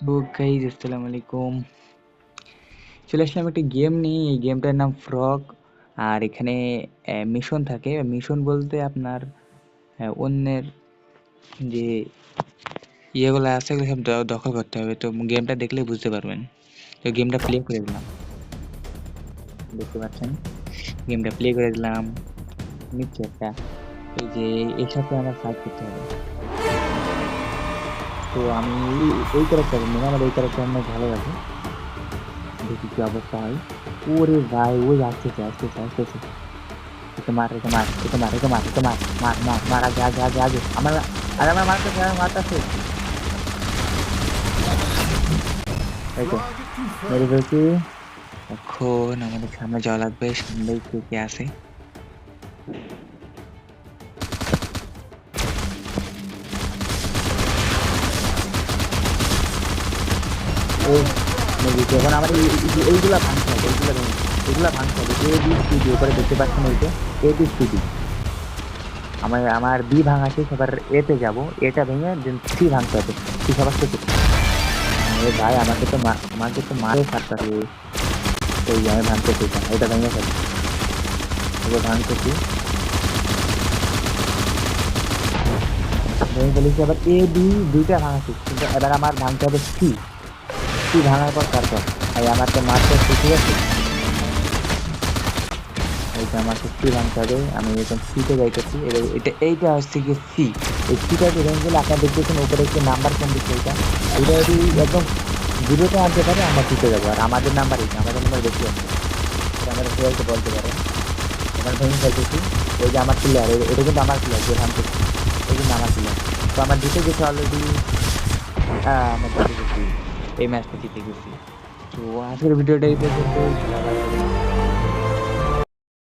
তো গাইজ আসসালামু আলাইকুম। চলে আসলাম একটি গেম নিয়ে। এই গেমটার নাম ফ্রগ। আর এখানে মিশন থাকে। মিশন বলতে আপনার অন্যের যে ইয়েগুলো আছে এগুলো সব দখল করতে হবে। তো গেমটা দেখলেই বুঝতে পারবেন। তো গেমটা প্লে করে দিলাম, দেখতে পাচ্ছেন গেমটা প্লে করে দিলাম। নিচ্ছে একটা, এই যে এর সাথে আমার ফাইট করতে হবে। তো আমি এই ক্যারেক্টার নেই, আমার এই ক্যারেক্টার আমার ভালো লাগে। দেখি কি অবস্থা হয়। ওরে ভাই, ওই আসতেছে আসতেছে আসতেছে। একে মার, একে মার, একে মার, একে মার, একে মার, মার মার মার, আগে আগে আগে আগে আমার, আরে আমার মারতেছে, আমার মারতেছে। এই তো মেরে ফেলছি। এখন আমাদের সামনে যাওয়া লাগবে, সামনে কে কে আছে। ও মেরেছি। এখন আমার এইগুলা ভাঙতে হবে, এইগুলা ভাঙতে হবে। এ বি সি ডি করে দেখতে পাচ্ছেন, এই যে এ বি সি ডি। আমার আমার বি ভাঙা শেষ, এবার এতে যাবো। এটা ভেঙে দেন সি ভাঙতে হবে। সি সবার শেষে। আরে ভাই, আমাকে তো মারে সারতাছে। এই যে আমি ভাঙতেছি, এটা ভেঙে ফেলি। এবার ভাঙতেছি, ভেঙে ফেলেছি। আবার এ বি দুইটা ভাঙাছি, কিন্তু এবার আমার ভাঙতে হবে সি। সি ভাঙার পর তারপর এই আমার তো মারতে হচ্ছে, ঠিক আছে। এই যে আমাকে সি ভাঙতে হবে, আমি এখন সিতে যাইতেছি। এবার এইটা হচ্ছে কি সি। এই সিটা যে ভেঙে গেলে আপনারা দেখতেছেন উপরে একটি নাম্বার কোন দিচ্ছে, এইটা এইটা যদি একদম জিরোতে আনতে পারে আমরা জিতে যাবো। আর আমাদের নাম্বার এইটা, আমাদের নাম্বার বেশি আছে, এটা আমাদের সবাইকে বলতে পারে। এবার ভেঙে ফেলতেছি। এই যে আমার প্লেয়ার, এটা কিন্তু আমার প্লেয়ার যে ভাঙতেছি, এই কিন্তু আমার প্লেয়ার। তো আমার জিতে গেছে অলরেডি। আমরা জিতে গেছি, এই ম্যাচটা জিতে গেছি। তো আজকের ভিডিওটা এই পর্যন্ত।